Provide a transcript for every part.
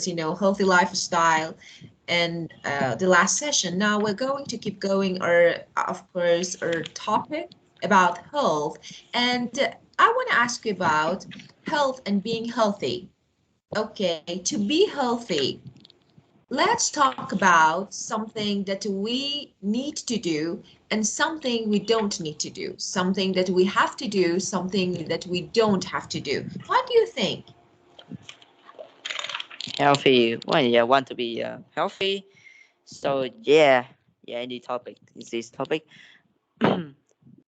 course, healthy lifestyle and the last session. Now we're going to keep going our topic about health. And I want to ask you about health and being healthy. Okay, to be healthy, let's talk about something that we need to do and something we don't need to do, something that we have to do, something that we don't have to do. What do you think? Healthy. Well, yeah, want to be healthy. So yeah, any topic is this topic.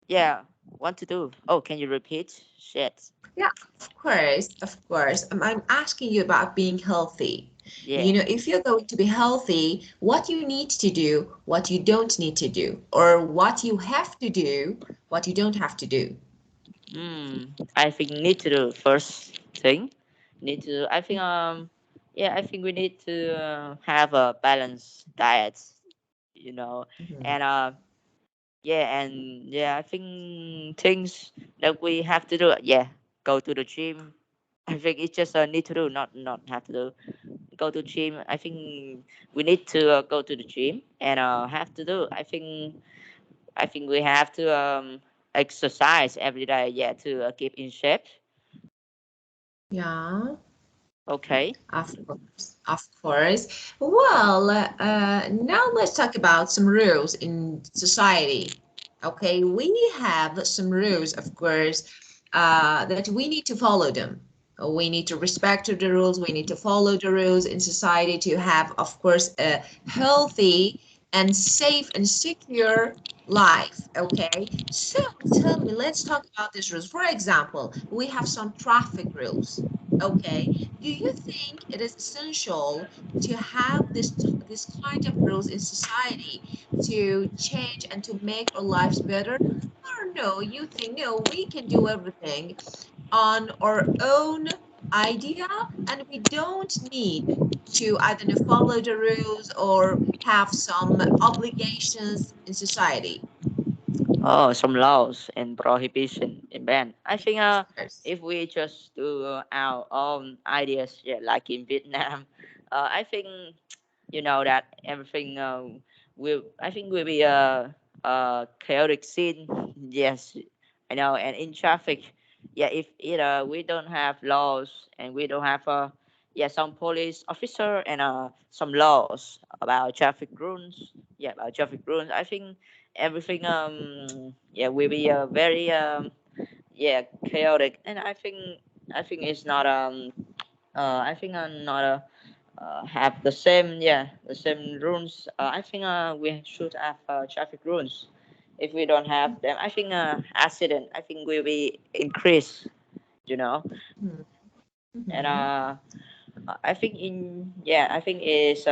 Yeah, want to do. Oh, can you repeat? Shit. Yeah, of course, of course. I'm asking you about being healthy. Yeah. If you're going to be healthy, what you need to do, what you don't need to do, or what you have to do, what you don't have to do. I think need to do first thing. Need to. I think yeah. I think we need to have a balanced diet. You know, Mhm. and yeah, and yeah. I think things that we have to do. Yeah, go to the gym. I think it's just need to do, not have to do. Go to gym. I think we need to go to the gym and have to do. I think we have to exercise every day. Yeah, to keep in shape. Yeah. Okay. Of course, of course. Well, now let's talk about some rules in society. Okay, we have some rules, of course, that we need to follow them. We need to respect the rules. We need to follow the rules in society to have, of course, a healthy and safe and secure life. Okay, so tell me, let's talk about these rules. For example, we have some traffic rules. Okay, do you think it is essential to have this kind of rules in society to change and to make our lives better? Or no, you think no, we can do everything on our own idea and we don't need to either follow the rules or have some obligations in society. Oh, some laws and prohibition and ban. I think Of course. if we just do our own ideas, yeah, like in Vietnam, I think that everything will. I think will be a chaotic scene. Yes, I know. And in traffic, yeah, if we don't have laws and we don't have yeah, some police officer and some laws about traffic rules. Yeah, about traffic rules. I think everything yeah will be very yeah, chaotic. And I think it's not I think not have the same, yeah, the same rules. I think we should have traffic rules. If we don't have them, I think accident, I think will be increased, you know. And Mhm. I think I think it's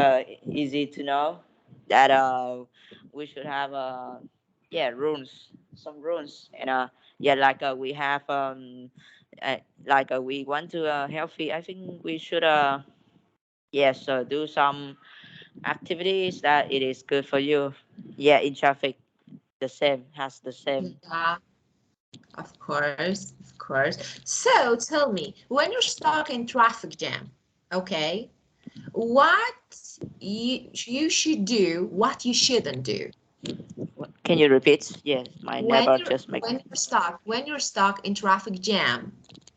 easy to know that we should have yeah, rules, some rules. And yeah, like we have like we want to healthy. I think we should yes, do some activities that it is good for you. Yeah, in traffic, the same has the same. Yeah, of course, of course. So tell me, when you're stuck in traffic jam, okay, what you should do, what you shouldn't do. Can you repeat? Yes, my When neighbor you're just make. when you're stuck in traffic jam,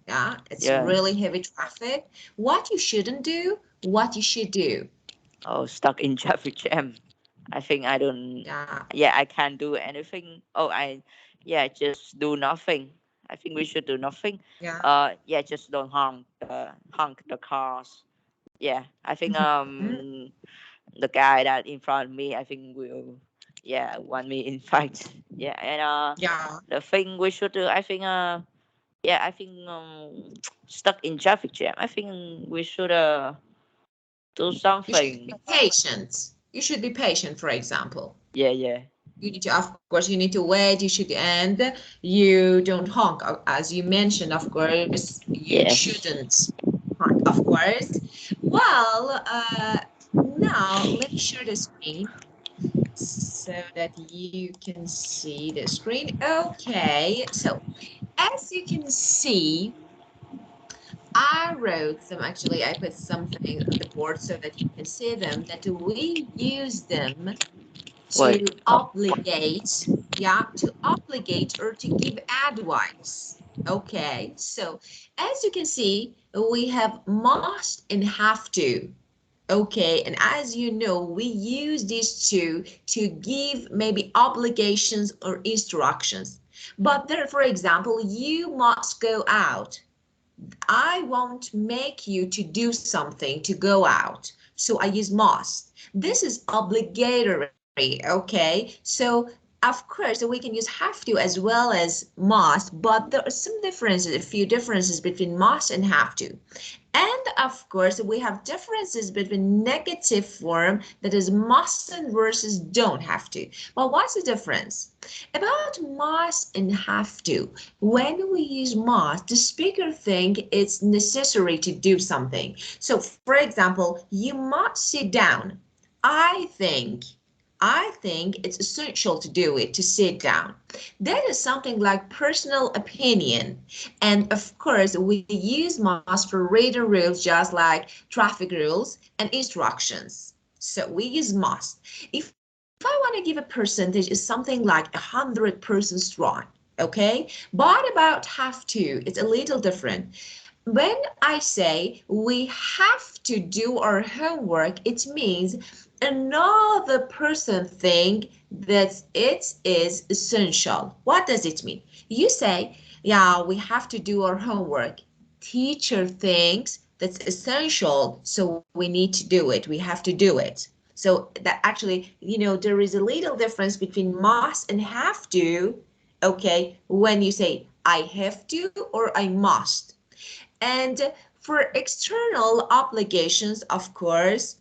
yeah, it's Yeah. really heavy traffic. What you shouldn't do, what you should do. Oh, stuck in traffic jam. I think I don't. Yeah, Yeah, I can't do anything. Oh, yeah, just do nothing. I think we should do nothing. yeah. Yeah, just don't honk the cars. Yeah, I think Mhm. the guy that in front of me, I think will, yeah, want me in fight. Yeah, and Yeah. the thing we should do, I think yeah, I think stuck in traffic jam. I think we should do You should be something. patient. You should be patient, for example. Yeah, yeah, You need to, of course, you need to wait, you should, and you don't honk. As you mentioned, of course, you yes. shouldn't honk, of course. Well, now let me share the screen so that you can see the screen. Okay, so as you can see, I wrote some, actually, I put something on the board so that you can see them, that we use them Wait. to obligate, yeah, to obligate or to give advice. Okay, so as you can see, we have must and have to. Okay, and as you know, we use these two to give maybe obligations or instructions. But there, for example, you must go out. I won't make you to do something to go out. So I use must. This is obligatory, okay? So of course we can use have to as well as must, but there are some differences, a few differences between must and have to. And of course, we have differences between negative form, that is mustn't versus don't have to. Well, what's the difference? About must and have to. When we use must, the speaker think it's necessary to do something. So, for example, you must sit down. I think I think it's essential to do it, to sit down. That is something like personal opinion. And of course, we use must for written rules just like traffic rules and instructions. So we use must. If I want to give a percentage, it's something like 100% strong. Okay? But about have to, it's a little different. When I say we have to do our homework, it means another person think that it is essential. What does it mean? You say, yeah, we have to do our homework. Teacher thinks that's essential, so we need to do it. We have to do it. So that actually, there is a little difference between must and have to, okay, when you say I have to or I must. And for external obligations, of course,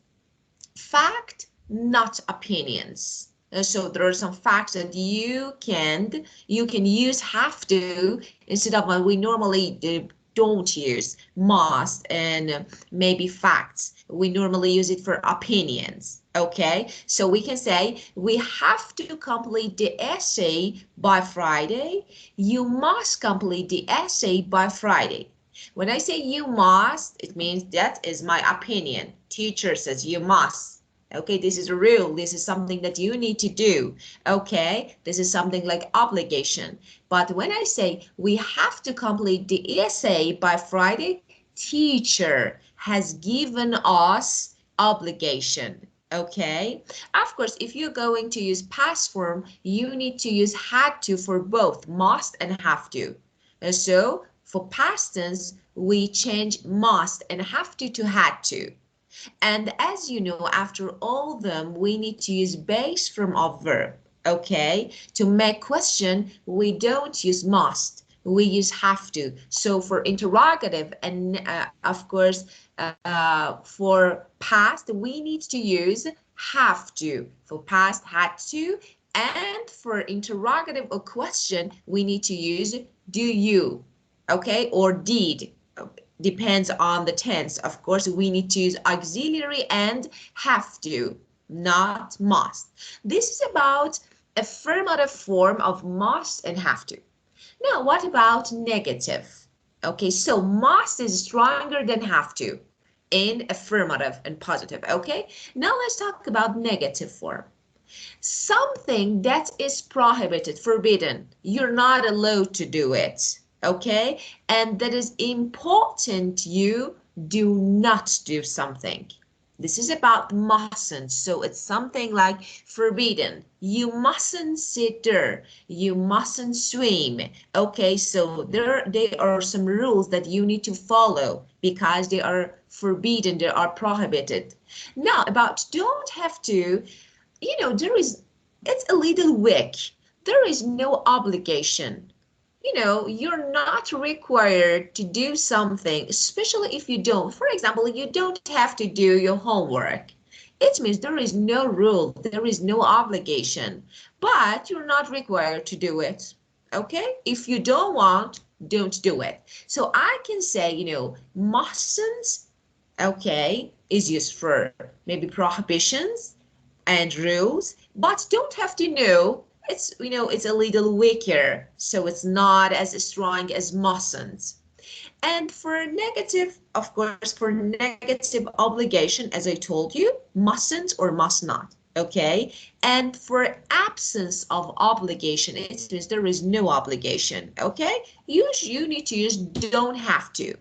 fact, not opinions. So there are some facts that you can use have to instead of what we normally don't use must and maybe facts. We normally use it for opinions. Okay, so we can say we have to complete the essay by Friday. You must complete the essay by Friday. When I say you must, it means that is my opinion. Teacher says you must. Okay, this is a rule. This is something that you need to do. Okay, this is something like obligation. But when I say we have to complete the essay by Friday, teacher has given us obligation. Okay, of course, if you're going to use past form, you need to use had to for both must and have to. So for past tense, we change must and have to had to. And as you know, after all them, we need to use base form of verb. Okay? To make question, we don't use must. We use have to. So for interrogative and of course for past, we need to use have to. For past, had to. And for interrogative or question, we need to use do you. Okay? Or did, depends on the tense. Of course, we need to use auxiliary and have to, not must. This is about affirmative form of must and have to. Now, what about negative? Okay, so must is stronger than have to in affirmative and positive. Okay, now let's talk about negative form. Something that is prohibited, forbidden. You're not allowed to do it. Okay? And that is important you do not do something. This is about mustn't. So it's something like forbidden. You mustn't sit there. You mustn't swim. Okay, so there are some rules that you need to follow because they are forbidden, they are prohibited. Now, about don't have to, there is, it's a little weak. There is no obligation. You're not required to do something, especially if you don't. For example, you don't have to do your homework. It means there is no rule, there is no obligation, but you're not required to do it. Okay? If you don't want, don't do it. So I can say, mustn't, okay, is used for maybe prohibitions and rules, but don't have to know. It's a little weaker, so it's not as strong as mustn't. And for negative, of course, for negative obligation, as I told you, mustn't or must not. Okay. And for absence of obligation, it means there is no obligation. Okay. You need to use don't have to.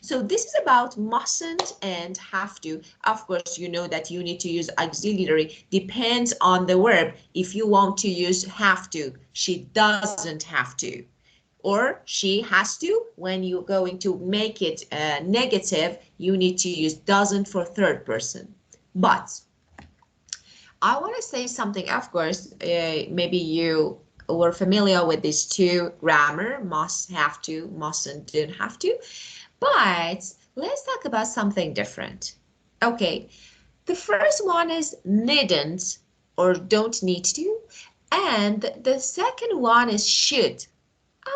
So this is about mustn't and have to. Of course, you know that you need to use auxiliary. Depends on the verb. If you want to use have to, she doesn't have to, or she has to. When you're going to make it negative, you need to use doesn't for third person. But I want to say something. Of course, maybe you were familiar with these two grammar, must, have to, mustn't, don't have to. But let's talk about something different. Okay, the first one is needn't or don't need to, and the second one is should.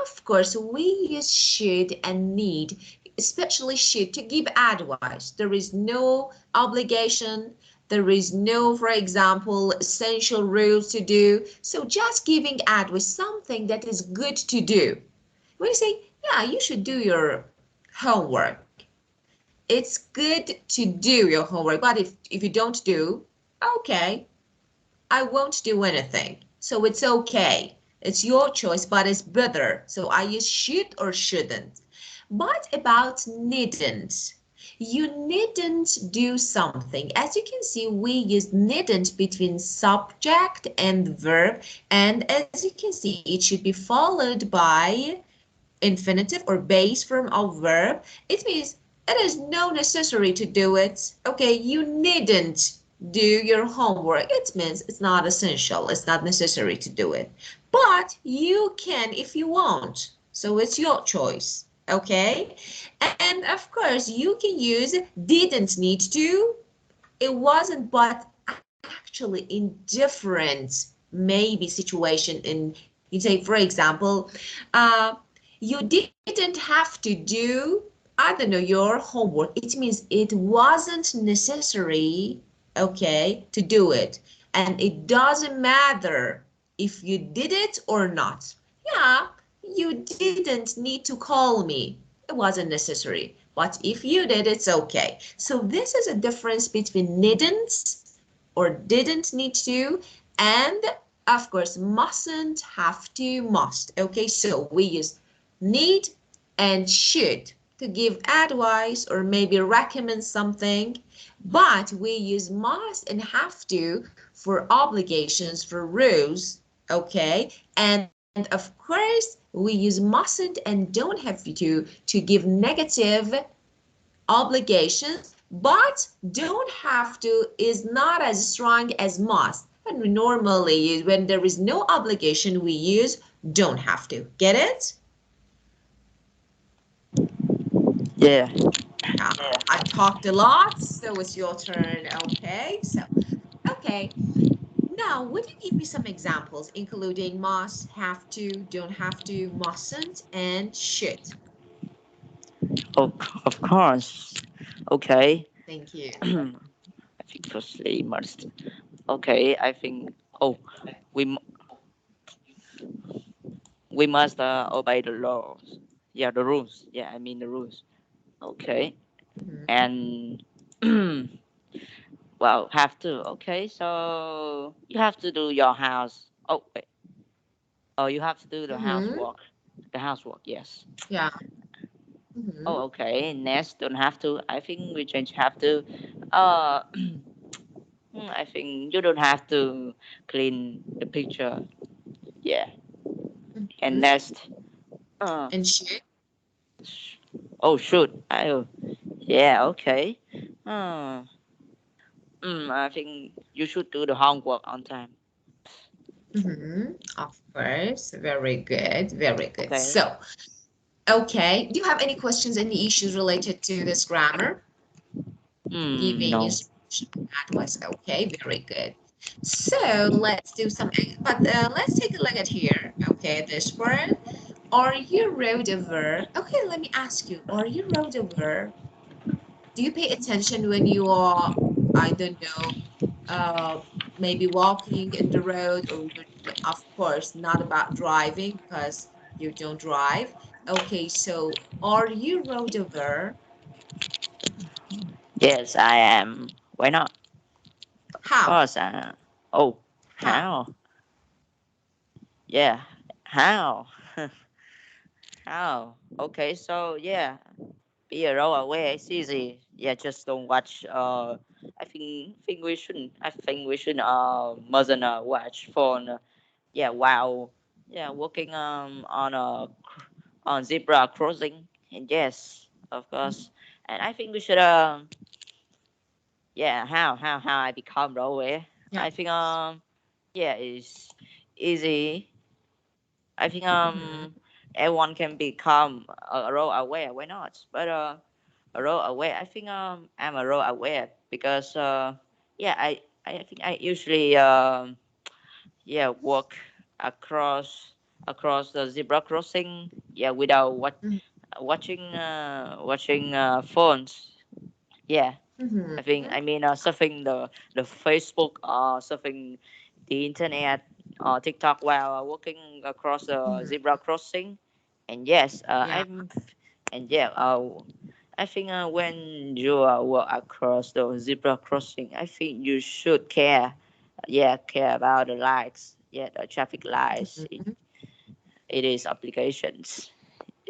Of course, we use should and need, especially should, to give advice. There is no obligation. There is no, for example, essential rules to do. So just giving advice, something that is good to do. When you say, yeah, you should do your homework. It's good to do your homework, but if you don't do, okay, I won't do anything. So it's okay. It's your choice, but it's better. So I use should or shouldn't. But about needn't. You needn't do something. As you can see, we use needn't between subject and verb. And as you can see, it should be followed by infinitive or base form of verb. It means it is no necessary to do it. Okay, you needn't do your homework. It means it's not essential. It's not necessary to do it. But you can if you want. So it's your choice. Okay, and of course you can use didn't need to. It wasn't, but actually in different maybe situation. In you say, for example, uh, you didn't have to do, I don't know, your homework. It means it wasn't necessary, okay, to do it. And it doesn't matter if you did it or not. Yeah, you didn't need to call me. It wasn't necessary. But if you did, it's okay. So this is a difference between needn't or didn't need to, and of course mustn't, have to, must. Okay, so we use need and should to give advice or maybe recommend something, but we use must and have to for obligations, for rules. Okay, and of course we use mustn't and don't have to give negative obligations, but don't have to is not as strong as must. And we normally, when there is no obligation, we use don't have to. Get it? Yeah. Yeah. I talked a lot, so it's your turn. Okay. So, okay. Now, would you give me some examples, including must, have to, don't have to, mustn't, and should? Of, of course. Okay. Thank you. I think firstly must. Okay. I think. Oh, we m- we must obey the laws. Yeah, the rules. Yeah, I mean the rules. Okay. Mhm. And well, have to. Okay, so you have to do your house. Oh wait. Oh, you have to do the Mhm. housework. The housework. Yes. Yeah. Mhm. Oh, okay. Next, don't have to. I think we change have to. Uh, I think you don't have to clean the picture. Yeah. And Mhm. next, uh, And should. oh shoot. I yeah. Okay. Uh, I think you should do the homework on time. Of course. Very good. Very good. Okay. So, okay. Do you have any questions, any issues related to this grammar? Giving No. instruction advice. Okay. Very good. So let's do some, but let's take a look at here. Okay. This word. Are you wrote a verb? Okay. Let me ask you. Are you wrote a verb? Do you pay attention when you are, I don't know, uh, maybe walking in the road, or you're, of course, not about driving because you don't drive. Okay, so are you road aware? Yes, I am. Why not? Of How? course. Oh, How? how? Yeah, how? How? Okay, so yeah, be a role aware. It's easy. Yeah, just don't watch. I think we shouldn't. I think we should. Mustn't watch phone. Yeah, while yeah walking on a on zebra crossing. And yes, of course. And I think we should yeah, how I become role aware. Yeah. I think yeah, it's easy. I think Mm-hmm. everyone can become a role aware. Why not? But a role aware. I think I'm a role aware because yeah, I think I usually yeah walk across the zebra crossing, yeah, without watching phones. Yeah, Mm-hmm. I mean surfing the Facebook, surfing the internet, TikTok while walking across the Mm-hmm. zebra crossing. And yes, Yeah. and yeah, I think when you walk across the zebra crossing, I think you should care, yeah, care about the lights, yeah, the traffic lights. Mm-hmm. It is applications.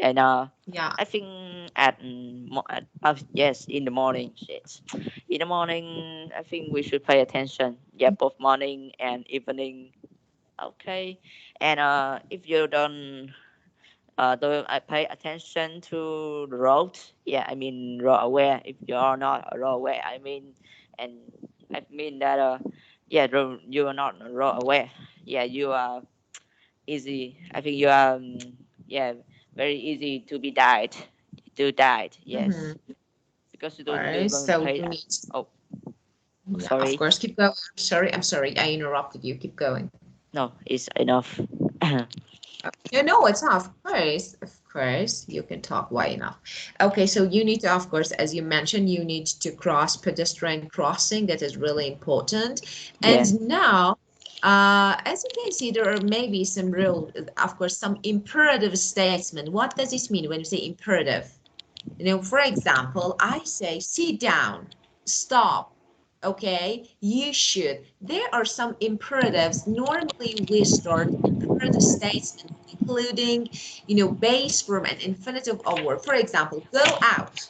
And Yeah. I think yes, in the morning, yes, in the morning, I think we should pay attention. Yeah, both morning and evening. Okay, and if you don't pay attention to the road, yeah, I mean road aware. If you are not a road aware, and I mean that yeah, you are not road aware. Yeah, you are easy. I think you are yeah, very easy to be died, to died. Yes, Mm-hmm. because you All don't right. even So pay. you need. Oh, Yeah, of sorry. course. Keep going. I'm sorry. I'm sorry. I interrupted you. Keep going. No, it's enough. No, no, it's not. Of course, you can talk. Why enough? Okay, so you need to, of course, as you mentioned, you need to cross pedestrian crossing. That is really important. Yeah. And now, as you can see, there are maybe some real, of course, some imperative statements. What does this mean when you say imperative? For example, I say sit down, stop, okay? You should. There are some imperatives. Normally, we start imperative statements, including, base form and infinitive of word. For example, go out.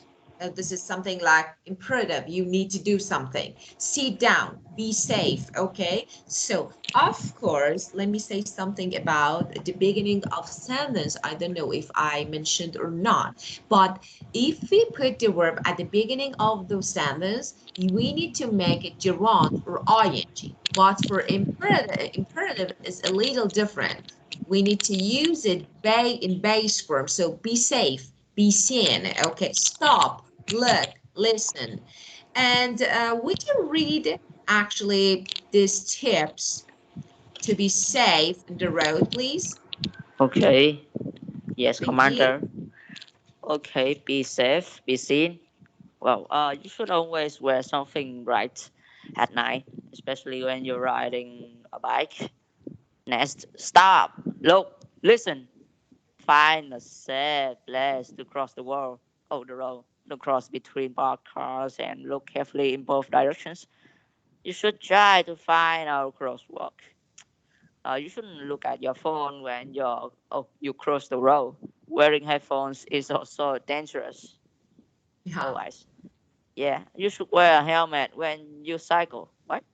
This is something like imperative. You need to do something. Sit down, be safe, okay? So, of course, let me say something about the beginning of sentence. I don't know if I mentioned or not, but if we put the verb at the beginning of the sentence, we need to make it gerund or ing. But for imperative is a little different. We need to use it in base form. So be safe, be seen. Okay, stop, look, listen. And we can read actually these tips to be safe on the road, please. Okay. Yes, Thank you. commander. Okay. Be safe. Be seen. Well, you should always wear something bright at night, especially when you're riding a bike. Next, stop, look, listen. Find a safe place to cross the road. Oh, the road. Don't cross between parked cars and look carefully in both directions. You should try to find a crosswalk. You shouldn't look at your phone when you cross the road. Wearing headphones is also dangerous. Yeah, Always. Yeah, you should wear a helmet when you cycle. What?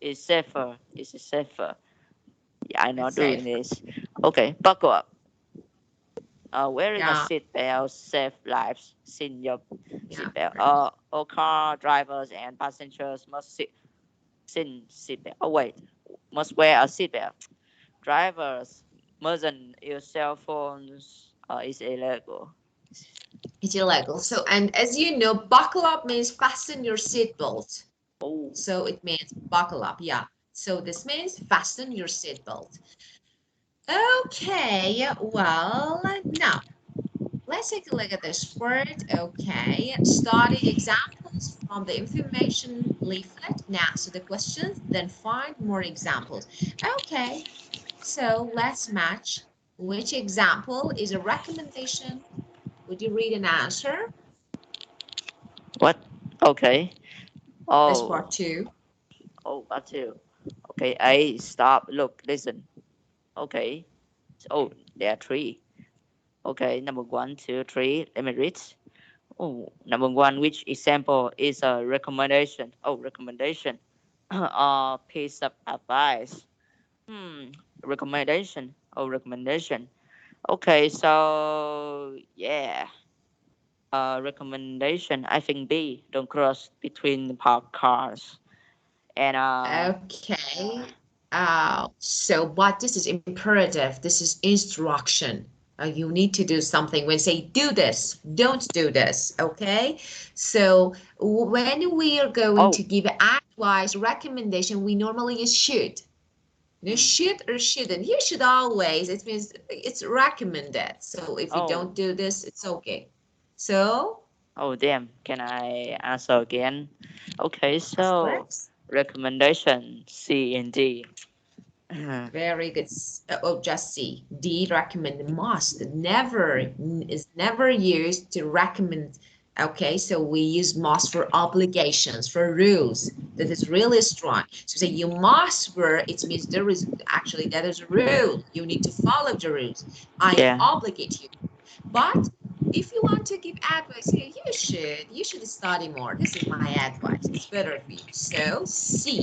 It's safer. It's safer. Yeah, I'm it's not doing safe. this. Okay, buckle up. Wearing a Yeah, seat belt save lives. Sin your yeah, seat of belt. course. All car drivers and passengers must sin seat belt. Oh wait, must wear a seat belt. Drivers mustn't use cell phones. Is illegal. It's illegal. So, and as you know, buckle up means fasten your seatbelt. Oh, So it means buckle up. Yeah. So this means fasten your seatbelt. Okay. Well, now let's take a look at this word. Okay. Study examples from the information leaflet. Now, so the questions, then find more examples. Okay. So let's match. Which example is a recommendation? Would you read an answer? What? Okay. This Oh, part two. oh, part two. Okay, A, stop, look, listen. Okay. Oh, there are three. Okay, number one, two, three. Let me read. Oh, number one, which example is a recommendation? Oh, recommendation. Or piece of advice. Hmm, recommendation. Oh, recommendation. Okay, so yeah. Recommendation. I think B. Don't cross between parked cars. And Okay. So, but this is imperative. This is instruction. You need to do something. When say do this, don't do this. Okay. So when we are going oh, to give advice, recommendation, we normally use should. hmm. Should or shouldn't. You should always. It means it's recommended. So if you don't Oh, do this, it's okay. So, oh, damn. Can I answer again? Okay, of so course. recommendation C and D. Very good. Oh, just see. D recommend must never is never used to recommend. Okay, so we use must for obligations, for rules. That is really strong. So say you must wear, it means there is actually that is a rule. You need to follow the rules. I Yeah. obligate you. But if you want to give advice, you should study more. This is my advice. It's better for you. So C.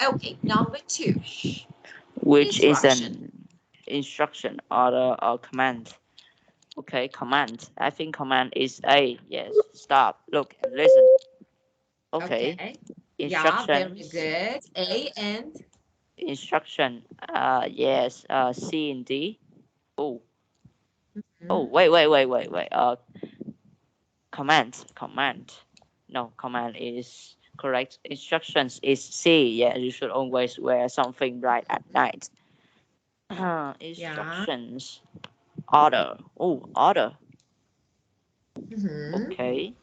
Okay, number two, Which is instruction. an instruction, order, or command. Okay, command. I think command is A. Yes. Stop, look, and listen. Okay. Okay. Yeah, very Instructions. good. A and Instruction. Yes. C and D. Oh. Oh. hmm, Wait. Command. Command. No, command is correct. Instructions is C. Yeah, you should always wear something bright at night. yeah. Instructions. Order. Oh, order. Hmm. Okay.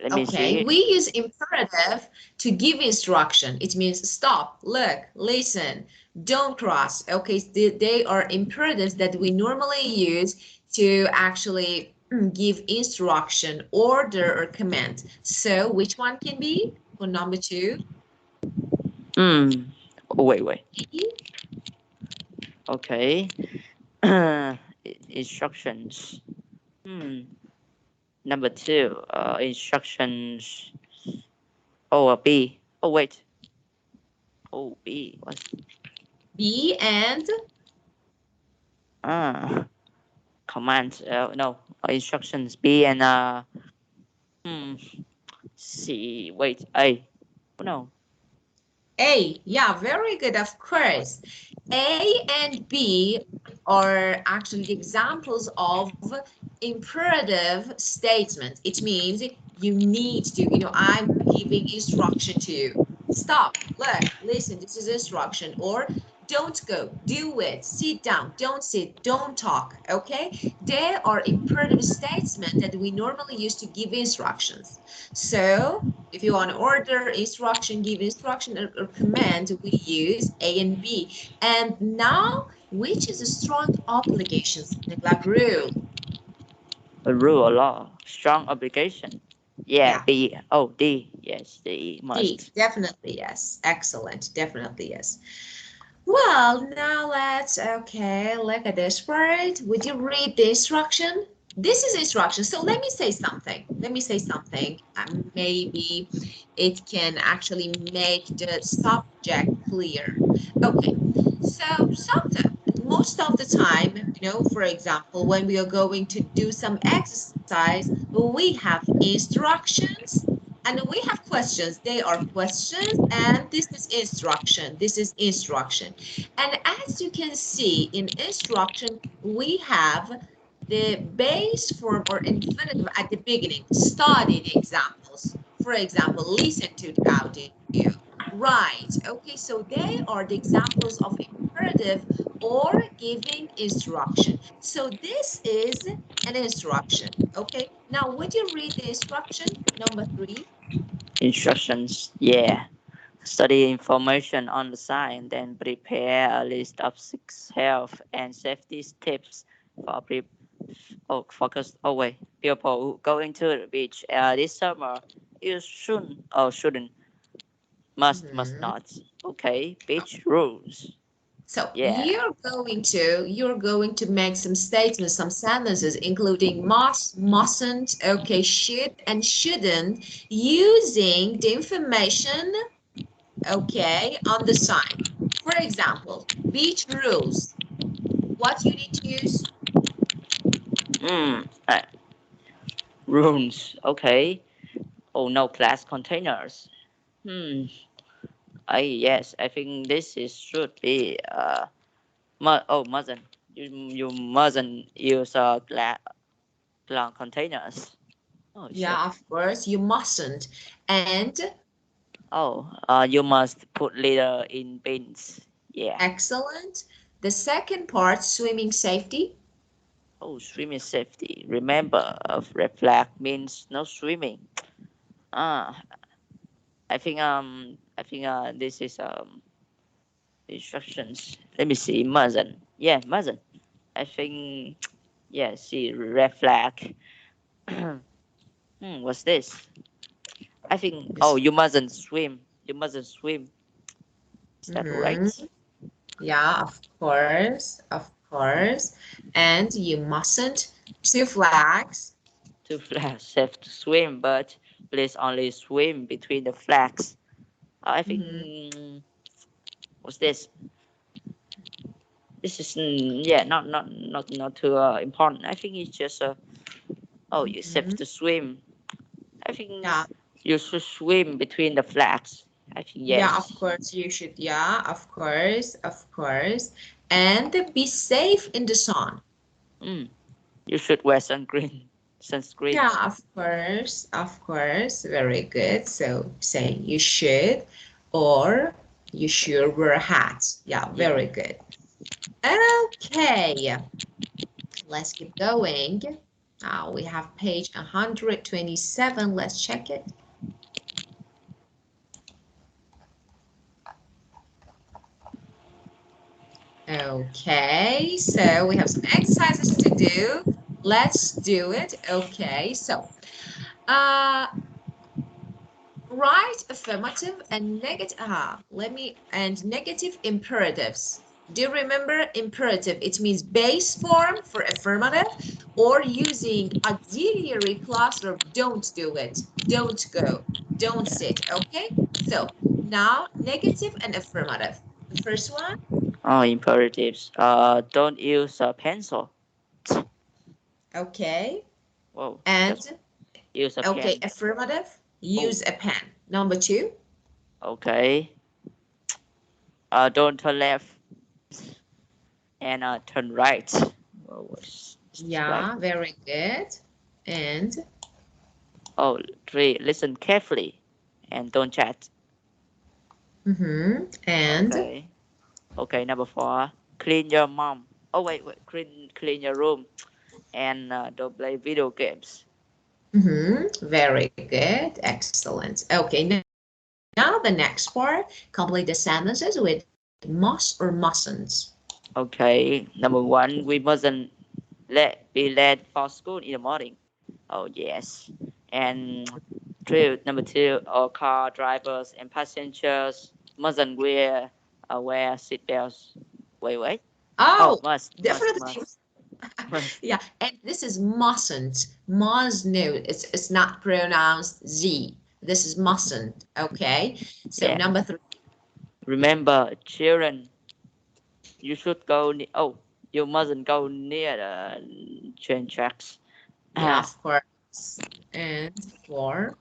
Let me Okay, see. we use imperative to give instruction. It means stop, look, listen, don't cross. Okay, they are imperatives that we normally use to actually give instruction, order, or command. So which one can be for number two? Hmm. Oh, wait. E? Okay. Instructions. Hmm. Number two. Instructions. Oh, B. Oh, wait. Oh, B. What's B and ah command? No. Instructions B and hmm. C. Wait. A. Oh, no. A, yeah, very good, of course. A and B are actually the examples of imperative statements. It means you need to, I'm giving instruction to you. Stop, look, listen, this is instruction. Or don't go, do it, sit down, don't sit, don't talk, okay? They are imperative statements that we normally use to give instructions. So, if you want to order, instruction, give instruction, or command, we use A and B. And now, which is a strong obligation, something like rule? A rule or law. Strong obligation. Yeah. Yeah, B. Oh, D. Yes. D. D, Must. definitely yes. Excellent, definitely yes. Well, now okay, look at this word. Would you read the instruction? This is instruction. So let me say something. Let me say something. Maybe it can actually make the subject clear. Okay, so sometimes, most of the time, for example, when we are going to do some exercise, we have instructions and we have questions. They are questions, and this is instruction. This is instruction. And as you can see in instruction, we have the base form or infinitive at the beginning. Study the examples. For example, listen to the audio. Right. Okay, so they are the examples of imperative or giving instruction. So this is an instruction. Okay, now would you read the instruction number three? Instructions. Yeah. Study information on the site and then prepare a list of 6 health and safety tips for focus. Oh wait, people who going to the beach this summer. You shouldn't or shouldn't must Mhm. not. Okay, beach rules. So Yeah. you're going to make some statements, some sentences, including must, mustn't, okay, should, and shouldn't, using the information, okay, on the sign. For example, beach rules. What you need to use? Mm, rules. Okay. Oh no, glass containers. Hmm. I yes, I think this is should be mustn't. You mustn't use glass containers. Oh shit. Yeah, of course, you mustn't. And Oh, you must put litter in bins. Yeah. excellent. The second part, swimming safety. Oh, swimming safety. Remember, red flag means no swimming. Ah, I think this is instructions. Let me see. Mustn't. Yeah, mustn't. I think yeah. See red flag. What's this? I think. Oh, This. you mustn't swim. You mustn't swim. Is that Mhm. right? Yeah, of course, of course. And you mustn't. Two flags. Two flags have to swim, but please only swim between the flags. I think. Mhm, What's this? This is yeah, not too important. I think it's just oh, you have mhm. to swim. I think Yeah, you should swim between the flags. I think yeah, of yes. course you should. Yeah, of course, of course. And be safe in the sun. Mm, you should wear sunscreen. Yeah, of course, of course. Very good. So saying you should or you should wear a hat. Yeah, Yeah. very good. Okay, let's keep going. Now we have page 127. Let's check it. Okay, so we have some exercises to do. Let's do it. Okay, so uh, write affirmative and negative. And negative imperatives. Do you remember imperative? It means base form for affirmative or using auxiliary clause or don't do it, don't go, don't sit. Okay, so now negative and affirmative. The first one, Oh, imperatives. Don't use a pencil. okay, Whoa, just and use a okay, pen. affirmative, Oh, use a pen. Number two, okay. Don't turn left and turn right. Whoa, is this right? yeah, very good. And Oh, three. Listen carefully and don't chat. and Okay. Okay. Number four. Clean your mom. Oh wait. Clean your room and don't play video games. very good, excellent. Okay, now the next part, complete the sentences with must or mustn't. Okay. Number one. We mustn't be late for school in the morning. Oh yes. And number two. All car drivers and passengers mustn't wear seat belts. Wait. Oh, Oh, must must definitely. must must. Yeah, and this is mustn't. Must no, it's not pronounced z. This is mustn't. Okay. So Yeah. number three. Remember, children, you should go. Oh, you mustn't go near the train tracks. Yeah, of course. And four.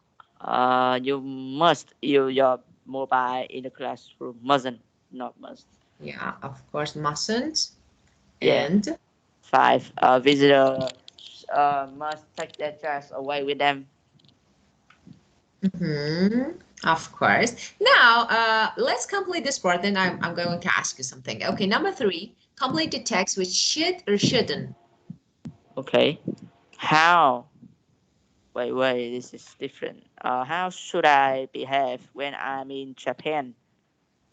You must use your mobile in the classroom. Mustn't, not must. Yeah, of course, mustn't. Yeah. And Five. Visitor must take their trash away with them. of course. Now, let's complete this part. Then I'm going to ask you something. Okay, number three, complete the text with should or shouldn't. Okay. How? Wait, this is different. How should I behave when I'm in Japan?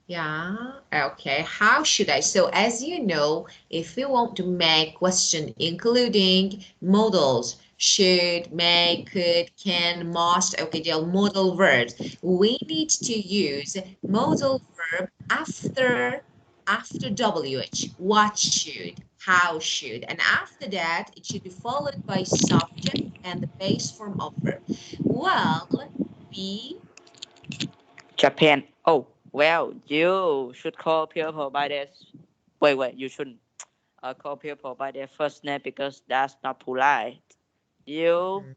Yeah, okay. How should I? So, as you know, if we want to make question including modals, should, may, could, can, must, okay, they are modal verbs. We need to use modal verb after WH. What should, how should, and after that, it should be followed by subject and the base form of verb. Well, be. Japan. Oh, well, you should call people by their. Wait, you shouldn't. Call people by their first name because that's not polite. You, Mhm,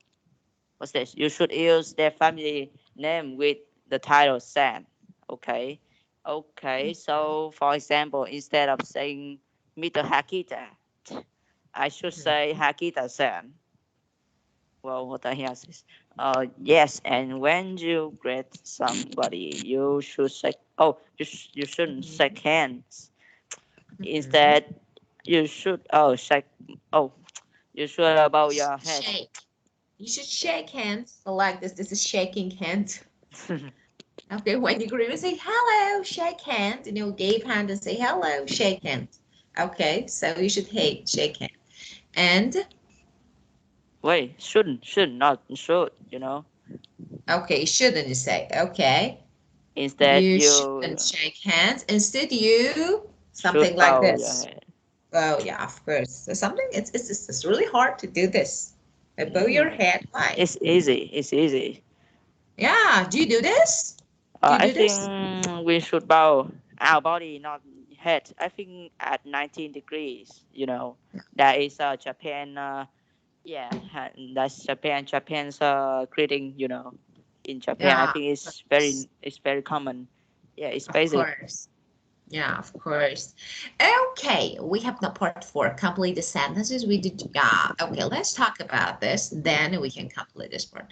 what's this? You should use their family name with the title San. Okay. Okay. So, for example, instead of saying Mr. Hakita, I should mhm, say Hakita San. Well, what the hell is this? Yes, and when you greet somebody, you should shake. Oh, you shouldn't mhm, shake hands. mhm. Instead, you should shake. Oh, you should bow your head. Shake. You should shake hands. I like this. This is shaking hands. Okay, when you greet, say hello, shake hands. Give hand and say hello, shake hands. Okay, so you should shake hand. And Wait, shouldn't, not should. okay, shouldn't you say? Okay, Instead, you shouldn't you shake hands. Instead, you something should like bow your this. head. Oh yeah, of course. So something. It's really hard to do this. Bow your Mm, head. Why? it's easy. It's easy. Yeah. Do you do this? Do you I do this? think we should bow our body, not head. I think at 19 degrees, that is Japan. Yeah, that's Japan. Japan's greeting. In Japan, I Yeah, think of course. it's very common. Yeah, it's Of basic. course. Yeah, of course. Okay, we have the part four. Complete the sentences. We did. Yeah. Okay, let's talk about this. Then we can complete this part.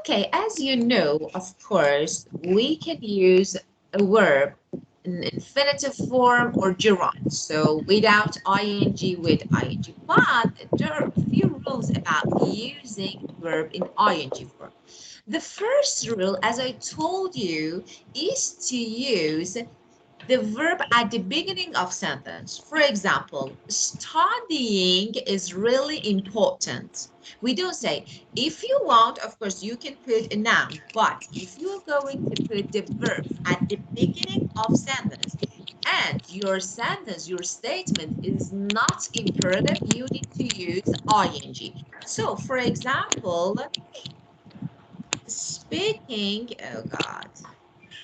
Okay, as you know, of course, we can use a verb in infinitive form or gerund. So without ing, with ing. But there are a few rules about using verb in ing form. The first rule, as I told you, is to use the verb at the beginning of sentence. For example, studying is really important. We don't say, if you want, of course, you can put a noun, but if you're going to put the verb at the beginning of sentence and your sentence, your statement is not imperative, you need to use ing. So, for example, speaking, oh God.